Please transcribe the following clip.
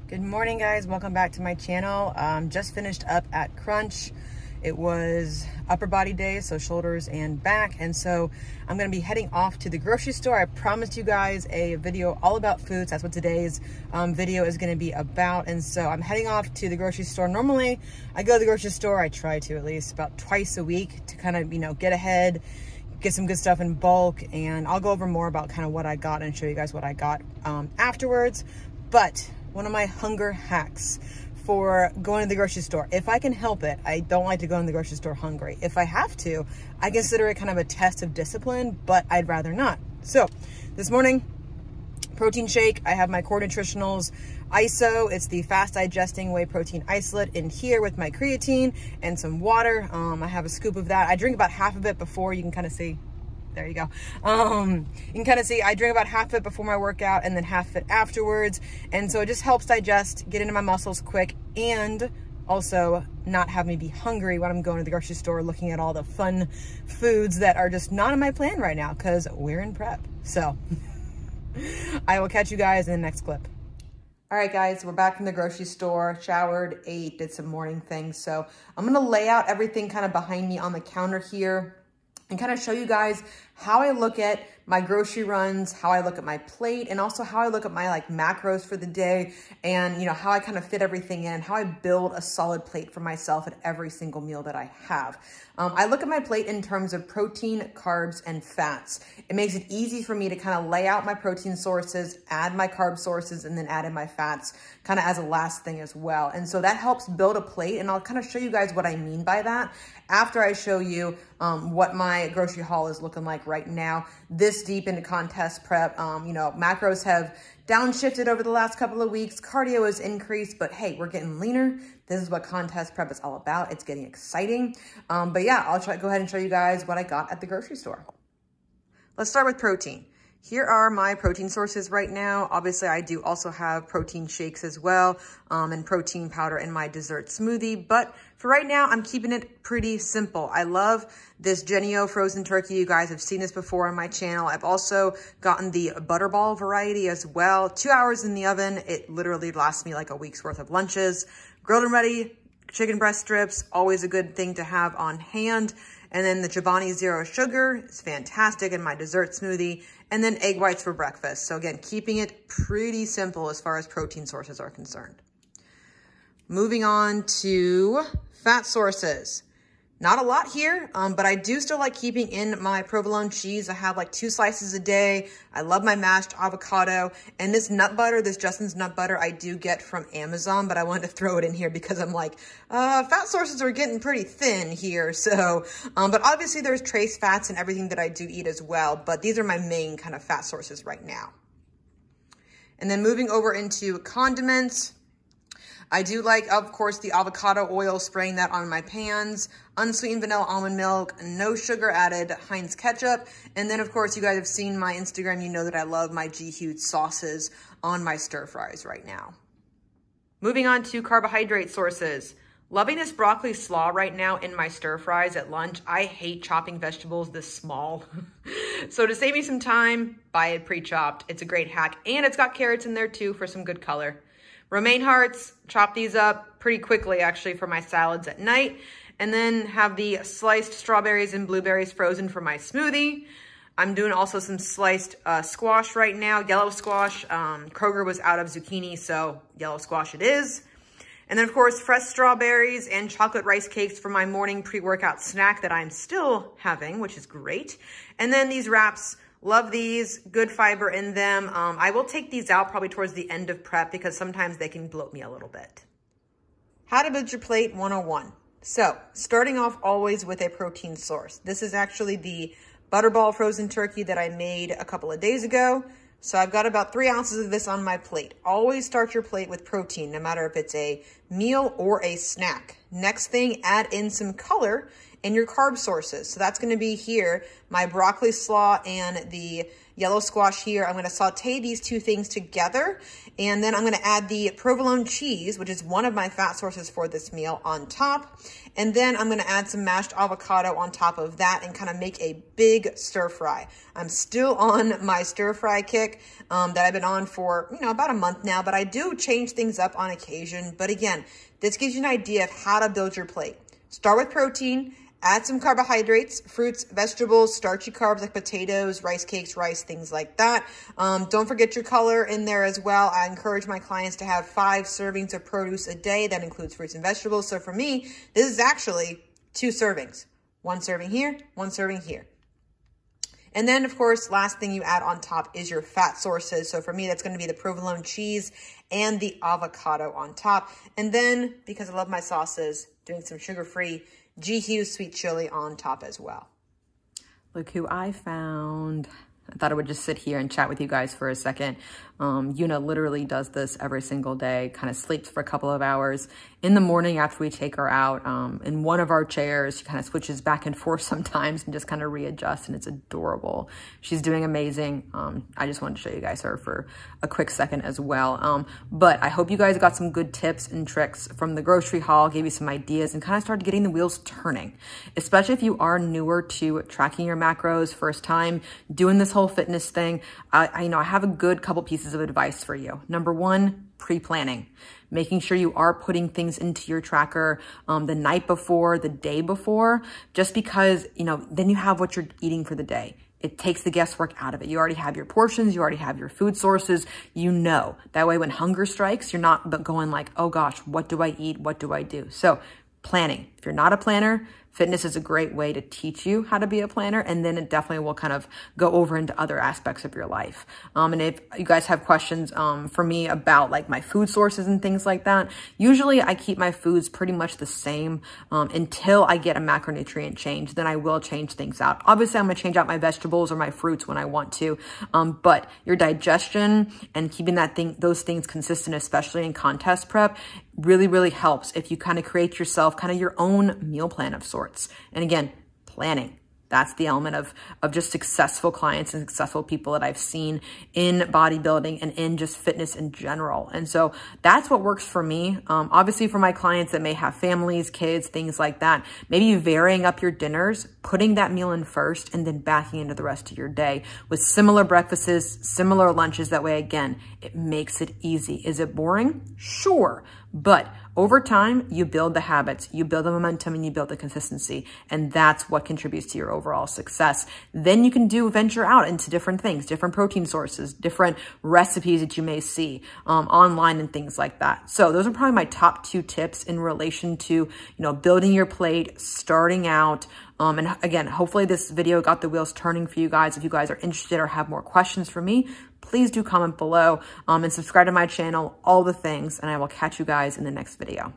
Good morning, guys. Welcome back to my channel. Just finished up at Crunch. It was upper body day, so shoulders and back. And so I'm gonna be heading off to the grocery store. I promised you guys a video all about foods. That's what today's video is gonna be about. And so I'm heading off to the grocery store. Normally I go to the grocery store, I try to at least about twice a week to kind of, get ahead, get some good stuff in bulk. And I'll go over more about kind of what I got and show you guys what I got afterwards. But one of my hunger hacks for going to the grocery store, if I can help it, I don't like to go in the grocery store hungry. If I have to, I consider it kind of a test of discipline, but I'd rather not. So this morning, protein shake. I have my core Nutritionals ISO. It's the fast digesting whey protein isolate in here with my creatine and some water. I have a scoop of that. I drink about half of it before. You can kind of see. There you go. You can kind of see I drink about half of it before my workout and then half of it afterwards. And so it just helps digest, get into my muscles quick, and also not have me be hungry when I'm going to the grocery store looking at all the fun foods that are just not in my plan right now because we're in prep. So I will catch you guys in the next clip. All right, guys, we're back from the grocery store, showered, ate, did some morning things. So I'm going to lay out everything kind of behind me on the counter here and kind of show you guys how I look at my grocery runs, how I look at my plate, and also how I look at my macros for the day, and how I kind of fit everything in, how I build a solid plate for myself at every single meal that I have. I look at my plate in terms of protein, carbs, and fats. It makes it easy for me to kind of lay out my protein sources, add my carb sources, and then add in my fats kind of as a last thing as well. And so that helps build a plate, and I'll kind of show you guys what I mean by that after I show you what my grocery haul is looking like right now, this deep into contest prep. Macros have downshifted over the last couple of weeks. Cardio has increased, but hey, we're getting leaner. This is what contest prep is all about. It's getting exciting. But yeah, I'll go ahead and show you guys what I got at the grocery store. Let's start with protein. Here are my protein sources right now. Obviously, I do also have protein shakes as well, and protein powder in my dessert smoothie. But for right now, I'm keeping it pretty simple. I love this Jennie-O frozen turkey. You guys have seen this before on my channel. I've also gotten the butterball variety as well. 2 hours in the oven. It literally lasts me like a week's worth of lunches. Grilled and ready chicken breast strips, always a good thing to have on hand. And then the Chobani Zero Sugar is fantastic in my dessert smoothie. And then egg whites for breakfast. So again, keeping it pretty simple as far as protein sources are concerned. Moving on to fat sources. Not a lot here, but I do still like keeping in my provolone cheese. I have like 2 slices a day. I love my mashed avocado. And this nut butter, this Justin's nut butter, I do get from Amazon, but I wanted to throw it in here because I'm like, fat sources are getting pretty thin here. So, but obviously there's trace fats and everything that I do eat as well, but these are my main kind of fat sources right now. And then moving over into condiments, I do like, of course, the avocado oil, spraying that on my pans, unsweetened vanilla almond milk, no sugar added Heinz ketchup. And then, of course, you guys have seen my Instagram. You know that I love my G-Huge sauces on my stir fries right now. Moving on to carbohydrate sources. Loving this broccoli slaw right now in my stir fries at lunch. I hate chopping vegetables this small. So to save me some time, buy it pre-chopped. It's a great hack. And it's got carrots in there too for some good color. Romaine hearts, chop these up pretty quickly actually for my salads at night. And then have the sliced strawberries and blueberries frozen for my smoothie. I'm doing also some sliced squash right now, yellow squash. Kroger was out of zucchini, so yellow squash it is. And then of course, fresh strawberries and chocolate rice cakes for my morning pre-workout snack that I'm still having, which is great. And then these wraps. Love these, good fiber in them. I will take these out probably towards the end of prep because sometimes they can bloat me a little bit. How to build your plate 101. So starting off always with a protein source. This is actually the butterball frozen turkey that I made a couple of days ago. So I've got about 3 ounces of this on my plate. Always start your plate with protein, no matter if it's a meal or a snack. Next thing, add in some color in your carb sources. So that's gonna be here, my broccoli slaw and the yellow squash here. I'm gonna saute these two things together, and then I'm gonna add the provolone cheese, which is one of my fat sources for this meal, on top. And then I'm gonna add some mashed avocado on top of that and kind of make a big stir fry. I'm still on my stir fry kick that I've been on for, about a month now, but I do change things up on occasion. But again, this gives you an idea of how to build your plate. Start with protein, add some carbohydrates, fruits, vegetables, starchy carbs like potatoes, rice cakes, rice, things like that. Don't forget your color in there as well. I encourage my clients to have 5 servings of produce a day. That includes fruits and vegetables. So for me, this is actually 2 servings. 1 serving here, 1 serving here. And then, of course, last thing you add on top is your fat sources. So for me, that's going to be the provolone cheese and the avocado on top. And then, because I love my sauces, doing some sugar-free GQ sweet chili on top as well. Look who I found. I thought I would just sit here and chat with you guys for a second. Yuna literally does this every single day, kind of sleeps for a couple of hours. In the morning after we take her out, in one of our chairs, she kind of switches back and forth sometimes and just kind of readjusts, and it's adorable. She's doing amazing. I just wanted to show you guys her for a quick second as well. But I hope you guys got some good tips and tricks from the grocery haul, gave you some ideas, and kind of started getting the wheels turning, especially if you are newer to tracking your macros, first time doing this whole fitness thing. I have a good couple pieces of advice for you. Number 1, pre-planning, making sure you are putting things into your tracker the night before, the day before, just because, then you have what you're eating for the day. It takes the guesswork out of it. You already have your portions, you already have your food sources, That way when hunger strikes, you're not going like, oh gosh, what do I eat? What do I do? So planning. If you're not a planner, fitness is a great way to teach you how to be a planner, and then it definitely will kind of go over into other aspects of your life. And if you guys have questions for me about like my food sources and things like that, usually I keep my foods pretty much the same until I get a macronutrient change. Then I will change things out. Obviously, I'm going to change out my vegetables or my fruits when I want to, but your digestion and keeping those things consistent, especially in contest prep, really, really helps if you kind of create yourself kind of your own meal plan of sorts. And again, planning. That's the element of just successful clients and successful people that I've seen in bodybuilding and in just fitness in general. And so that's what works for me. Obviously for my clients that may have families, kids, things like that, maybe varying up your dinners, putting that meal in first and then backing into the rest of your day with similar breakfasts, similar lunches. That way, again, it makes it easy. Is it boring? Sure. But over time, you build the habits, you build the momentum, and you build the consistency. And that's what contributes to your overall success. Then you can venture out into different things, different protein sources, different recipes that you may see online and things like that. So those are probably my top 2 tips in relation to, building your plate, starting out. And again, hopefully this video got the wheels turning for you guys. If you guys are interested or have more questions for me, please do comment below and subscribe to my channel, all the things, and I will catch you guys in the next video.